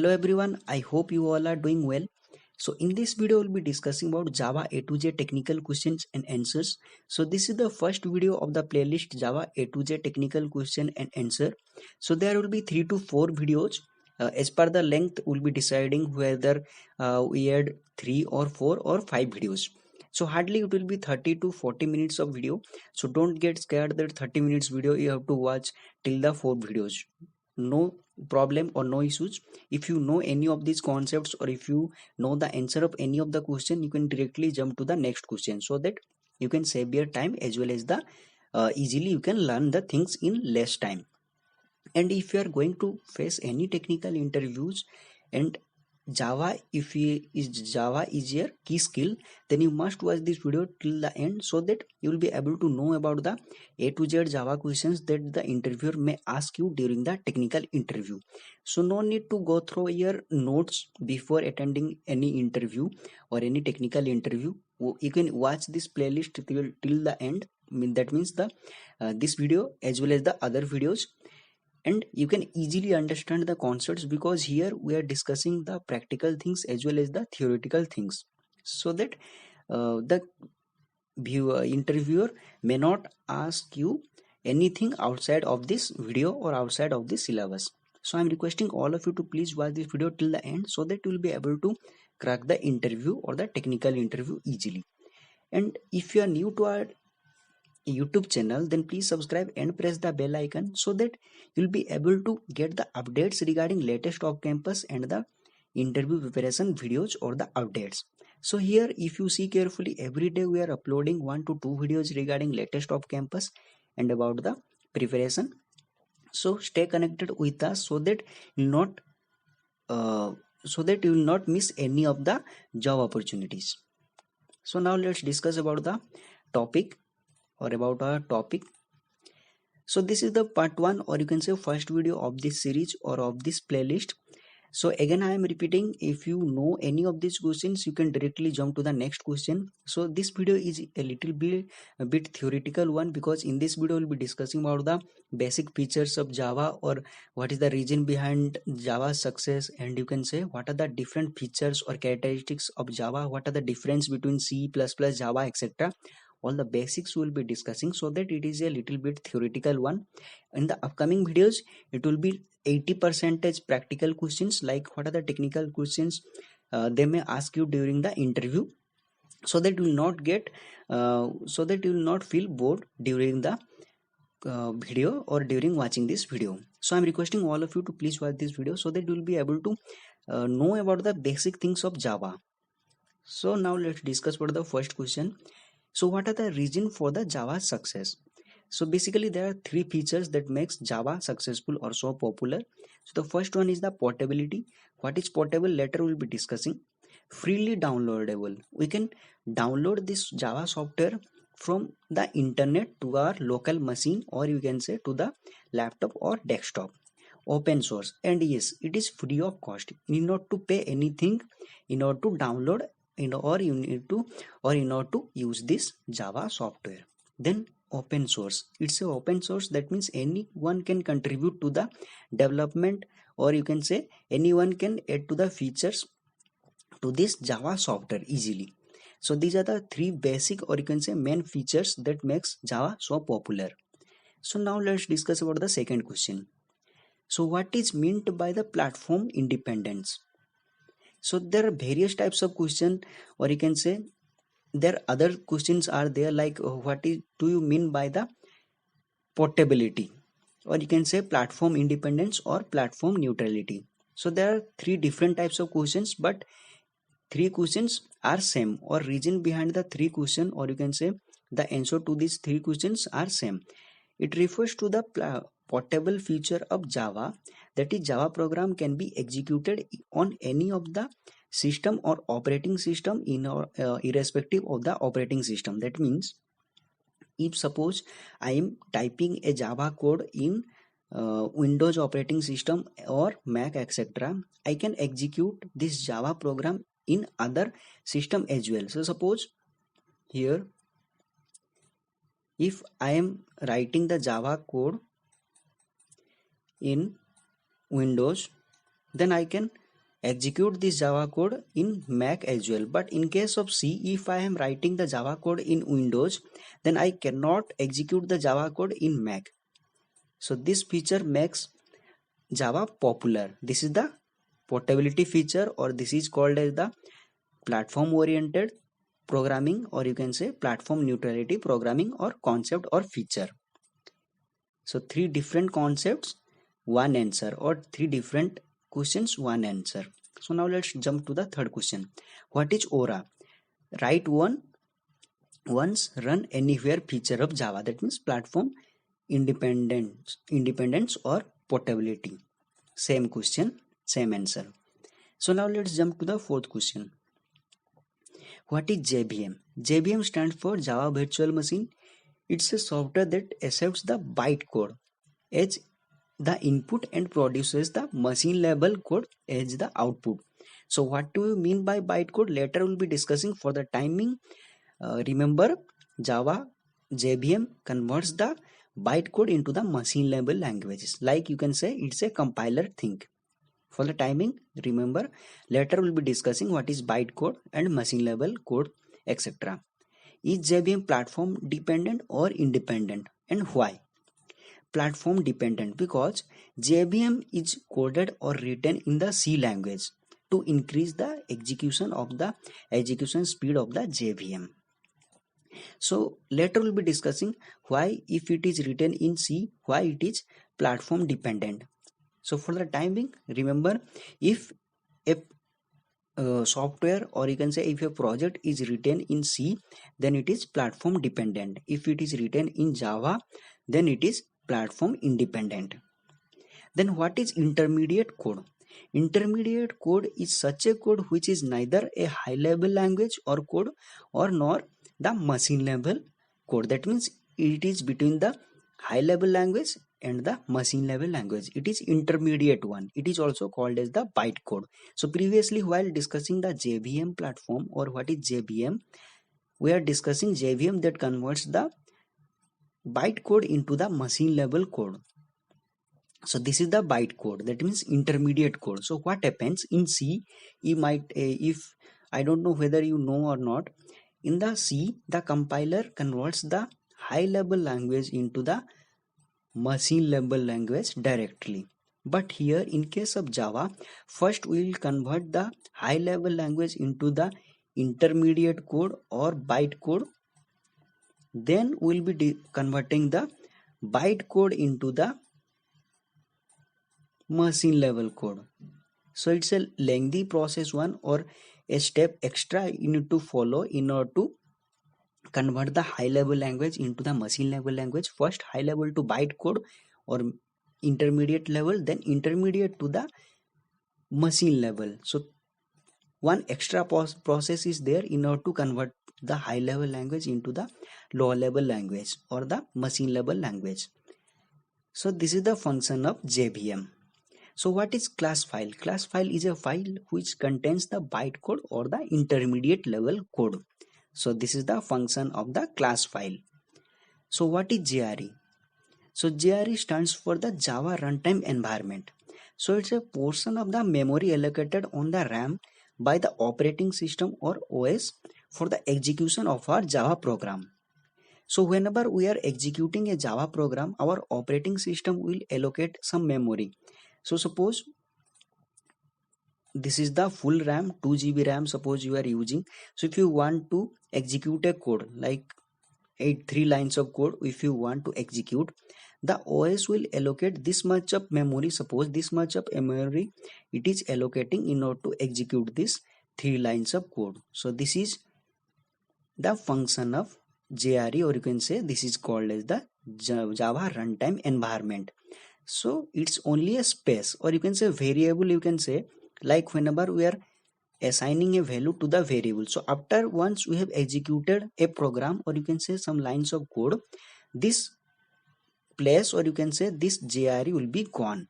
Hello everyone, I hope you all are doing well. So in this video we'll be discussing about Java A to Z technical questions and answers. So this is the first video of the playlist Java A to Z technical question and answer. So there will be 3 to 4 videos. As per the length we'll be deciding whether we add 3 or 4 or 5 videos. So hardly it will be 30 to 40 minutes of video. So don't get scared that 30 minutes video you have to watch till the 4 videos. No problem or no issues. If you know any of these concepts or if you know the answer of any of the question, you can directly jump to the next question so that you can save your time as well as the easily you can learn the things in less time. And if you are going to face any technical interviews and Java is your key skill, then you must watch this video till the end so that you will be able to know about the A to Z Java questions that the interviewer may ask you during the technical interview. So no need to go through your notes before attending any interview or any technical interview. You can watch this playlist till the end. That means the this video as well as the other videos, and you can easily understand the concepts because here we are discussing the practical things as well as the theoretical things, so that the interviewer may not ask you anything outside of this video or outside of this syllabus. So I'm requesting all of you to please watch this video till the end so that you will be able to crack the interview or the technical interview easily. And if you are new to our YouTube channel, then please subscribe and press the bell icon so that you'll be able to get the updates regarding latest off campus and the interview preparation videos or the updates. So here if you see carefully, every day we are uploading 1 to 2 videos regarding latest off campus and about the preparation. So stay connected with us so that you'll not you will not miss any of the job opportunities. So now let's discuss about the topic or about our topic. So this is the part 1 or you can say first video of this series or of this playlist. So again I am repeating, if you know any of these questions you can directly jump to the next question. So this video is a bit theoretical one because in this video we'll be discussing about the basic features of Java or what is the reason behind Java's success, and you can say what are the different features or characteristics of Java, what are the difference between C++, Java, etc. All the basics we'll be discussing so that it is a little bit theoretical one. In the upcoming videos it will be 80% practical questions, like what are the technical questions they may ask you during the interview, so that you will not get so that you will not feel bored during the video or during watching this video. So I'm requesting all of you to please watch this video so that you will be able to know about the basic things of Java. So now let's discuss about the first question. So what are the reason for the Java success? So basically there are 3 features that makes Java successful or so popular. So the first one is the portability. What is portable? Later we'll be discussing. Freely downloadable. We can download this Java software from the internet to our local machine, or you can say to the laptop or desktop. Open source, and yes, it is free of cost. You need not to pay anything in order to download in order to use this Java software. Then open source, it's a open source, that means anyone can contribute to the development, or you can say anyone can add to the features to this Java software easily. So these are the 3 basic or you can say main features that makes Java so popular. So now let's discuss about the second question. So what is meant by the platform independence? So there are various types of question, or you can say there are other questions are there, like what do you mean by the portability, or you can say platform independence or platform neutrality. So there are 3 different types of questions, but 3 questions are same, or reason behind the 3 question, or you can say the answer to these 3 questions are same. It refers to the portable feature of Java, that is Java program can be executed on any of the system or operating system in or irrespective of the operating system. That means if suppose I am typing a Java code in Windows operating system or Mac, etc., I can execute this Java program in other system as well. So suppose here if I am writing the Java code in Windows, then I can execute this Java code in Mac as well. But in case of C, if I am writing the Java code in Windows, then I cannot execute the Java code in Mac. So this feature makes Java popular. This is the portability feature, or this is called as the platform oriented programming, or you can say platform neutrality programming, or concept or feature. So three different concepts, one answer, or three different questions, one answer. So now let's jump to the third question. What is Aura? Write once run anywhere feature of Java. That means platform independence or portability. Same question, same answer. So now let's jump to the fourth question. What is JVM? JVM stands for Java Virtual Machine. It's a software that accepts the bytecode as the input and produces the machine level code as the output. So what do you mean by bytecode? Later we'll be discussing. For the timing, remember Java JVM converts the bytecode into the machine level languages. Like you can say it's a compiler thing. For the timing, remember later we'll be discussing what is bytecode and machine level code, etc. Is JVM platform dependent or independent, and why? Platform dependent because JVM is coded or written in the C language to increase the execution speed of the JVM. So later we'll be discussing why, if it is written in C, why it is platform dependent. So for the timing, remember, if a software, or you can say if a project is written in C, then it is platform dependent. If it is written in Java, then it is platform independent. Then what is intermediate code? Intermediate code is such a code which is neither a high level language or code, or nor the machine level code. That means it is between the high level language and the machine level language. It is intermediate one. It is also called as the bytecode. So previously, while discussing the JVM platform, or what is JVM, we are discussing JVM that converts the bytecode into the machine level code. So this is the bytecode, that means intermediate code. So what happens in C, you might if I don't know whether you know or not, in the C the compiler converts the high level language into the machine level language directly. But here in case of Java, first we will convert the high level language into the intermediate code or bytecode. Then we will be converting the bytecode into the machine level code. So it's a lengthy process one, or a step extra you need to follow in order to convert the high level language into the machine level language. First high level to bytecode or intermediate level, then intermediate to the machine level. So one extra process is there in order to convert the high level language into the low level language or the machine level language. So this is the function of JVM. So what is class file? Class file is a file which contains the bytecode or the intermediate level code. So this is the function of the class file. So what is JRE? So JRE stands for the Java Runtime Environment. So it's a portion of the memory allocated on the RAM by the operating system or OS for the execution of our Java program. So whenever we are executing a Java program, our operating system will allocate some memory. So suppose this is the full RAM, 2 GB RAM suppose you are using. So if you want to execute a code like 3 lines of code, if you want to execute, the OS will allocate this much of memory. Suppose this much of memory it is allocating in order to execute this 3 lines of code. So this is the function of JRE, or you can say this is called as the Java Runtime Environment. So it's only a space, or you can say variable, you can say, like whenever we are assigning a value to the variable. So after once we have executed a program, or you can say some lines of code, this place, or you can say this JRE will be gone.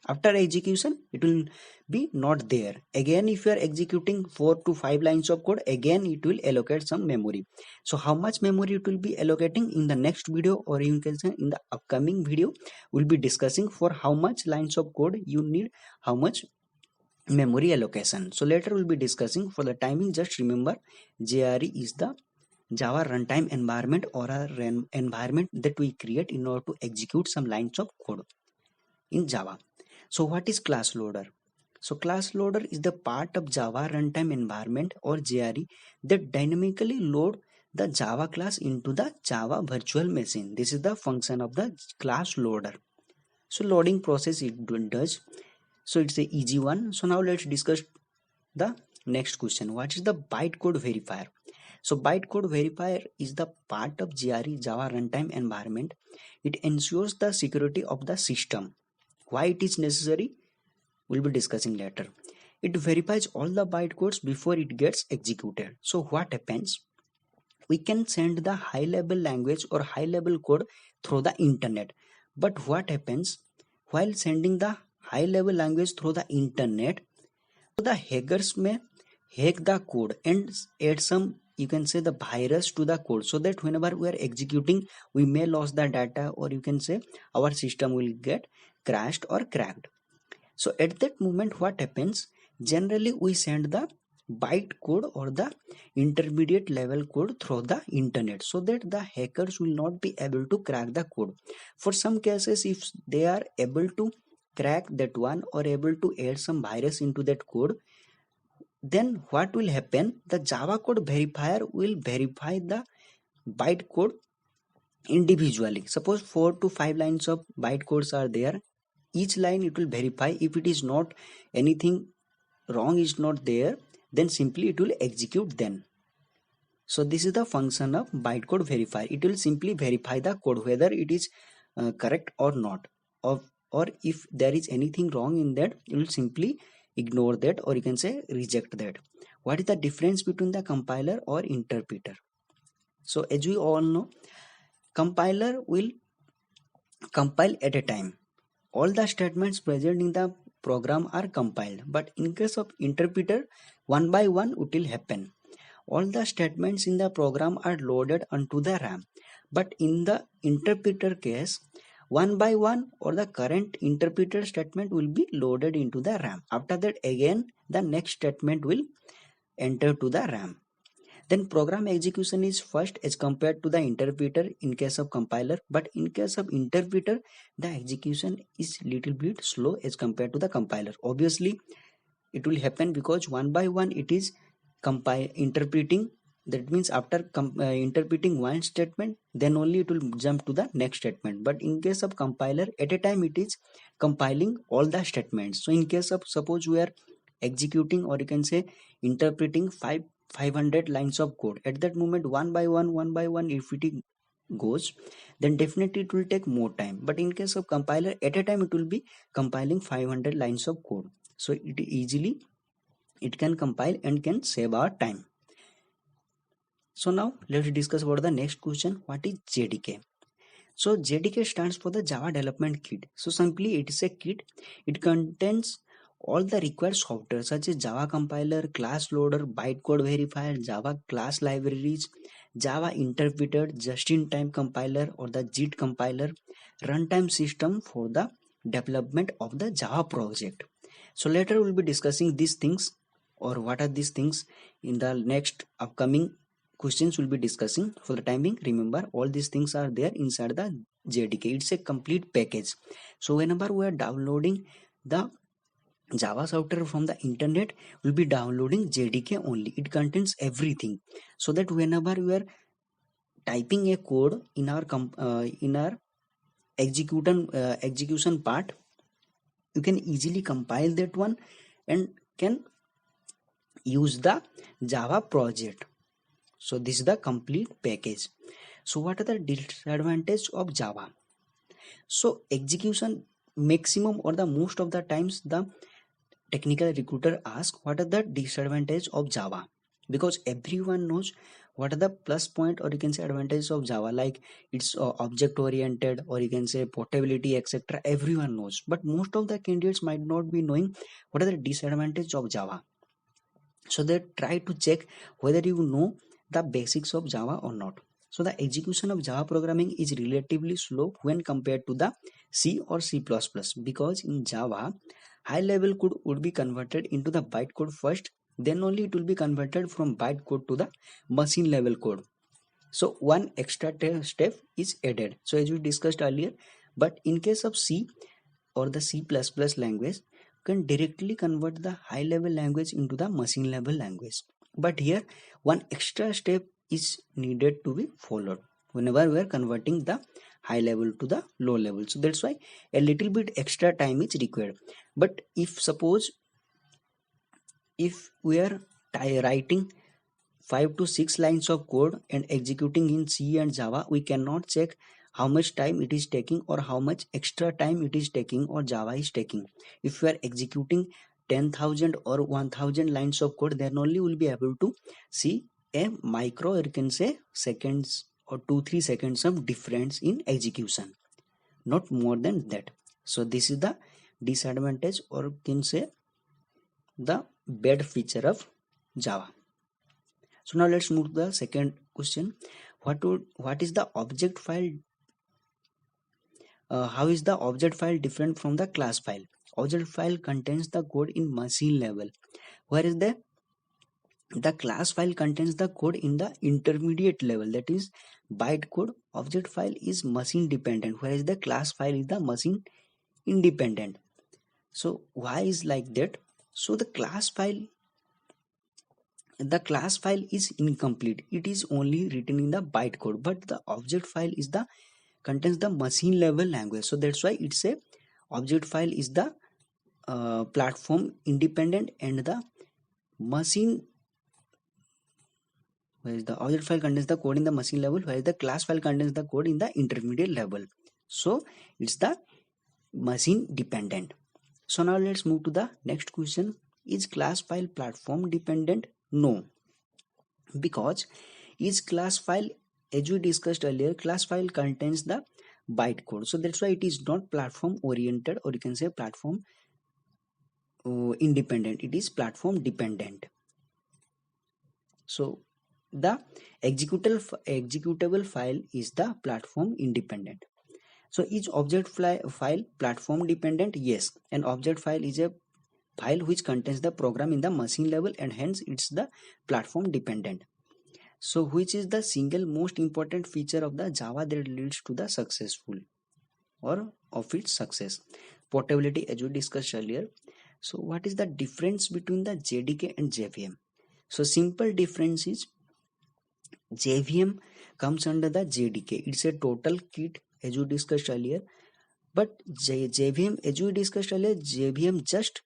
After execution it will be not there. Again if you are executing 4 to 5 lines of code, again it will allocate some memory. So how much memory it will be allocating in the next video, or you can say in the upcoming video, we'll be discussing for how much lines of code you need how much memory allocation. So later we'll be discussing. For the timing, just remember JRE is the Java runtime environment or a environment that we create in order to execute some lines of code in Java. So what is class loader? So class loader is the part of Java runtime environment or JRE that dynamically load the Java class into the Java virtual machine. This is the function of the class loader. So loading process it does. So it's a easy one. So now let's discuss the next question. What is the bytecode verifier? So bytecode verifier is the part of JRE Java runtime environment. It ensures the security of the system. Why it is necessary? We'll be discussing later. It verifies all the bytecodes before it gets executed. So what happens? We can send the high level language or high level code through the internet. But what happens while sending the high level language through the internet? So the hackers may hack the code and add some, you can say, the virus to the code, so that whenever we are executing we may lose the data, or you can say our system will get crashed or cracked. So at that moment what happens? Generally we send the byte code or the intermediate level code through the internet, so that the hackers will not be able to crack the code. For some cases, if they are able to crack that one or able to add some virus into that code, then what will happen? The Java code verifier will verify the byte code individually. Suppose 4 to 5 lines of byte codes are there. Each line it will verify. If it is not, anything wrong is not there, then simply it will execute then. So this is the function of bytecode verifier. It will simply verify the code whether it is correct or not, or if there is anything wrong in that, it will simply ignore that, or you can say reject that. What is the difference between the compiler or interpreter? So as we all know, compiler will compile at a time. All the statements present in the program are compiled, but in case of interpreter, one by one it will happen. All the statements in the program are loaded onto the RAM, but in the interpreter case, one by one or the current interpreter statement will be loaded into the RAM. After that again the next statement will enter to the RAM. Then program execution is first as compared to the interpreter in case of compiler, but in case of interpreter the execution is little bit slow as compared to the compiler. Obviously it will happen because one by one it is interpreting. That means after interpreting one statement, then only it will jump to the next statement. But in case of compiler, at a time it is compiling all the statements. So in case of, suppose we are executing, or you can say interpreting 500 lines of code, at that moment one by one if it goes, then definitely it will take more time. But in case of compiler, at a time it will be compiling 500 lines of code, so it easily it can compile and can save our time. So now let's discuss about the next question. What is JDK? So JDK stands for the Java Development Kit. So simply it is a kit. It contains all the required software such as Java compiler, class loader, bytecode verifier, Java class libraries, Java interpreter, just-in-time compiler or the JIT compiler, runtime system for the development of the Java project. So later we'll be discussing these things, or what are these things, in the next upcoming questions we'll be discussing. For the timing, remember all these things are there inside the JDK. It's a complete package. So whenever we are downloading the Java software from the internet, we'll be downloading JDK only. It contains everything, so that whenever we are typing a code in our execution part, you can easily compile that one and can use the Java project. So this is the complete package. So what are the disadvantages of Java? So execution, maximum or the most of the times the technical recruiter asks what are the disadvantages of Java, because everyone knows what are the plus point, or you can say advantages of Java, like it's object oriented, or you can say portability, etc. Everyone knows, but most of the candidates might not be knowing what are the disadvantages of Java. So they try to check whether you know the basics of Java or not. So the execution of Java programming is relatively slow when compared to the C or C++, because in Java high level code would be converted into the bytecode first, then only it will be converted from bytecode to the machine level code. So one extra step is added. So as we discussed earlier, but in case of C or the C++ language, you can directly convert the high level language into the machine level language. But here one extra step is needed to be followed whenever we are converting the high level to the low level. So that's why a little bit extra time is required. But if suppose if we are writing 5 to 6 lines of code and executing in C and Java, we cannot check how much time it is taking or how much extra time it is taking or Java is taking. If you are executing 10,000 or 1,000 lines of code, then only will be able to see a micro, or you can say seconds or 2-3 seconds of difference in execution, not more than that. So this is the disadvantage, or you can say the bad feature of Java. So now let's move to the second question. What is the object file? How is the object file different from the class file? Object file contains the code in machine level, whereas the class file contains the code in the intermediate level, that is bytecode. Object file is machine dependent, whereas the class file is the machine independent. So why is like that? So the class file is incomplete. It is only written in the bytecode, but the object file is the contains the machine level language. So that's why it's a object file is the platform independent, and the machine, whereas the object file contains the code in the machine level, whereas the class file contains the code in the intermediate level. So it's the machine dependent. So now let's move to the next question. Is class file platform dependent? No, because each class file, as we discussed earlier, class file contains the bytecode. So that's why it is not platform oriented, or you can say platform independent. It is platform dependent. So the executable file is the platform independent. So is object file platform dependent? Yes, an object file is a file which contains the program in the machine level, and hence it's the platform dependent. So which is the single most important feature of the Java that leads to the successful or of its success? Portability, as we discussed earlier. So what is the difference between the JDK and JVM? So simple difference is JVM comes under the JDK. It's a total kit, as we discussed earlier. But JVM, as we discussed earlier, JVM just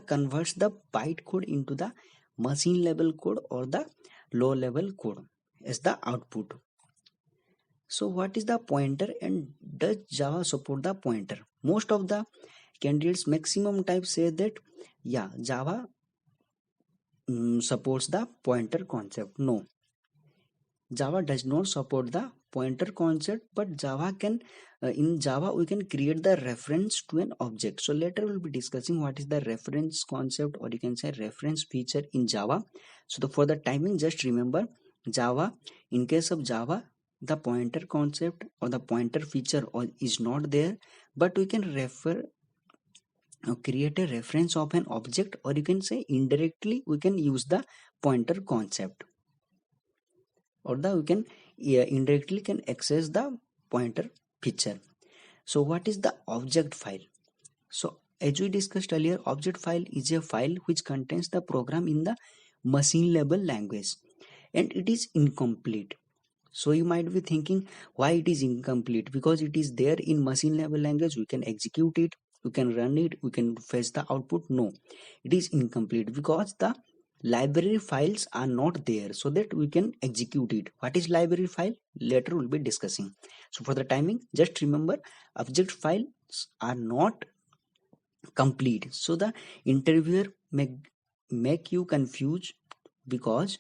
converts the bytecode into the machine level code or the low level code as the output. So what is the pointer, and does Java support the pointer? Most of the candidates maximum type say that yeah, Java supports the pointer concept. No, Java does not support the pointer concept, but Java can in Java we can create the reference to an object. So later we'll be discussing what is the reference concept, or you can say reference feature in Java. So for the timing, just remember Java. In case of Java, the pointer concept or the pointer feature is not there, but we can create a reference of an object, or you can say indirectly we can use the pointer concept, or we can indirectly can access the pointer feature. So what is the object file? So as we discussed earlier, object file is a file which contains the program in the machine level language, and it is incomplete. So you might be thinking why it is incomplete? Because it is there in machine level language, we can execute it, we can run it, we can fetch the output. No, it is incomplete because the library files are not there so that we can execute it. What is library file? Later we'll be discussing. So for the timing, just remember object files are not complete. So the interviewer make you confused because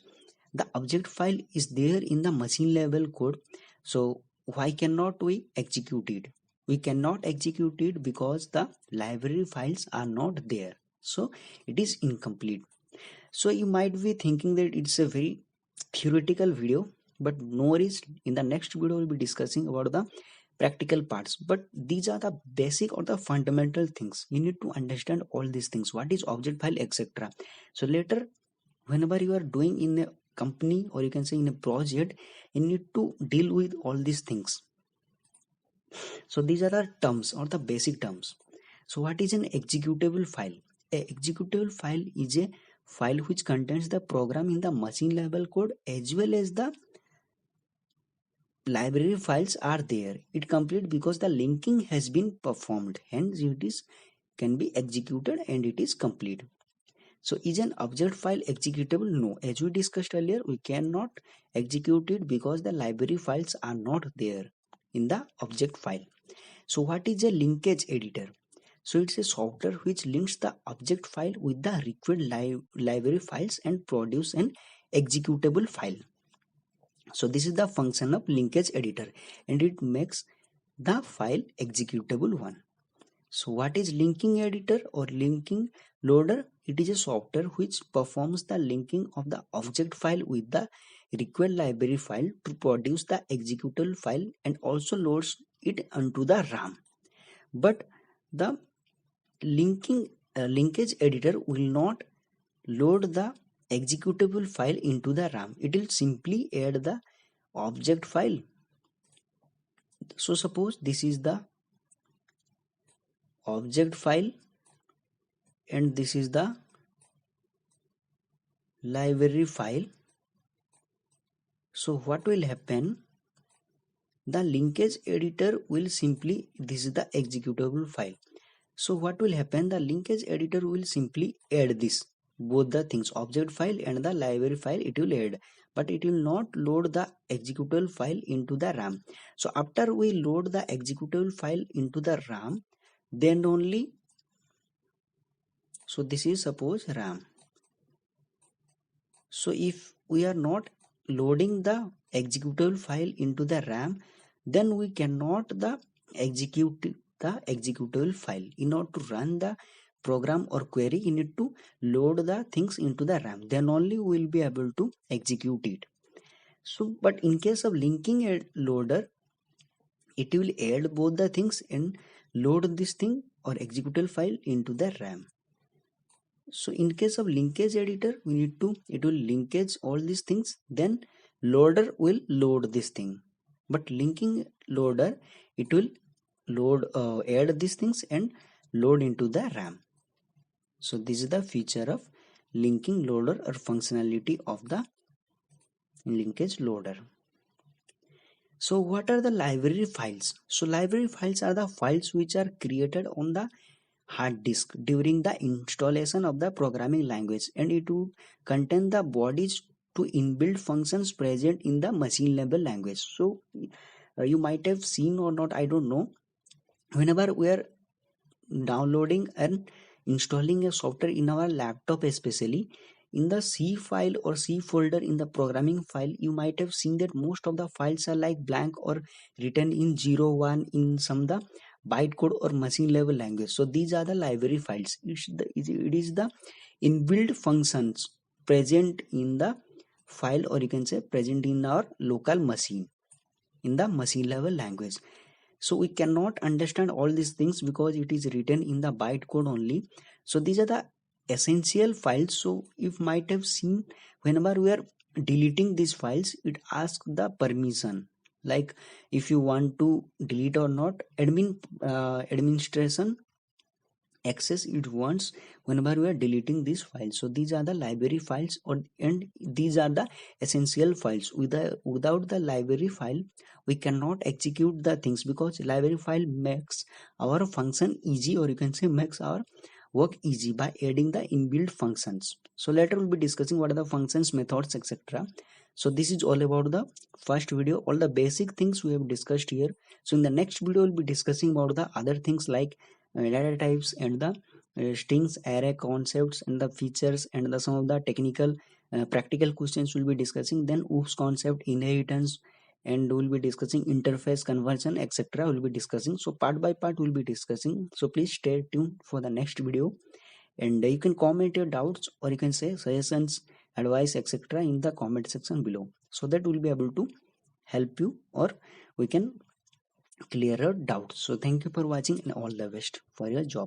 the object file is there in the machine level code. So why cannot we execute it? We cannot execute it because the library files are not there. So it is incomplete. So you might be thinking that it's a very theoretical video, but no worries. In the next video, we'll be discussing about the practical parts, but these are the basic or the fundamental things. You need to understand all these things, what is object file, etc. So later whenever you are doing in a company or you can say in a project, you need to deal with all these things. So these are the terms or the basic terms. So what is an executable file? A executable file is a file which contains the program in the machine level code as well as the library files are there. It complete because the linking has been performed, hence it is can be executed and it is complete. So is an object file executable? No. As we discussed earlier, we cannot execute it because the library files are not there in the object file. So what is a linkage editor? So it's a software which links the object file with the required library files and produce an executable file. So this is the function of linkage editor and it makes the file executable one. So what is linking editor or linking loader? It is a software which performs the linking of the object file with the required library file to produce the executable file and also loads it onto the RAM. But the linkage editor will not load the executable file into the RAM. It will simply add the object file. So suppose this is the object file and this is the library file. So what will happen? The linkage editor will simply, this is the executable file. So what will happen? The linkage editor will simply add this, both the things, object file and the library file it will add, but it will not load the executable file into the RAM. So after we load the executable file into the RAM, then only, so this is suppose RAM. So if we are not loading the executable file into the RAM, then we cannot execute the executable file. In order to run the program or query, you need to load the things into the RAM. Then only we will be able to execute it. So, but in case of linking loader, it will add both the things and load this thing or executable file into the RAM. So in case of linkage editor, we need to, it will linkage all these things, then loader will load this thing. But linking loader, it will load, add these things and load into the RAM. So this is the feature of linking loader or functionality of the linkage loader. So what are the library files? So library files are the files which are created on the hard disk during the installation of the programming language, and it would contain the bodies to inbuilt functions present in the machine level language. So you might have seen or not, I don't know, whenever we are downloading and installing a software in our laptop, especially in the C file or C folder in the programming file, you might have seen that most of the files are like blank or written in 01 in some the bytecode or machine level language. So these are the library files. It is the inbuilt functions present in the file, or you can say present in our local machine in the machine level language. So we cannot understand all these things because it is written in the bytecode only. So these are the essential files. So if might have seen, whenever we are deleting these files, it asks the permission, like if you want to delete or not, administration access it wants whenever we are deleting these files. So these are the library files, and these are the essential files. Without the library file, we cannot execute the things, because library file makes our function easy, or you can say makes our work easy by adding the inbuilt functions. So later we'll be discussing what are the functions, methods, etc. So this is all about the first video, all the basic things we have discussed here. So in the next video we'll be discussing about the other things like data types and the strings, array concepts and the features, and the some of the technical practical questions we'll be discussing. Then OOPS concept, inheritance, and we'll be discussing interface conversion, etc. We'll be discussing. So part by part we'll be discussing. So please stay tuned for the next video, and you can comment your doubts, or you can say suggestions, advice, etc. in the comment section below, so that we'll be able to help you, or we can clear your doubts. So thank you for watching and all the best for your job.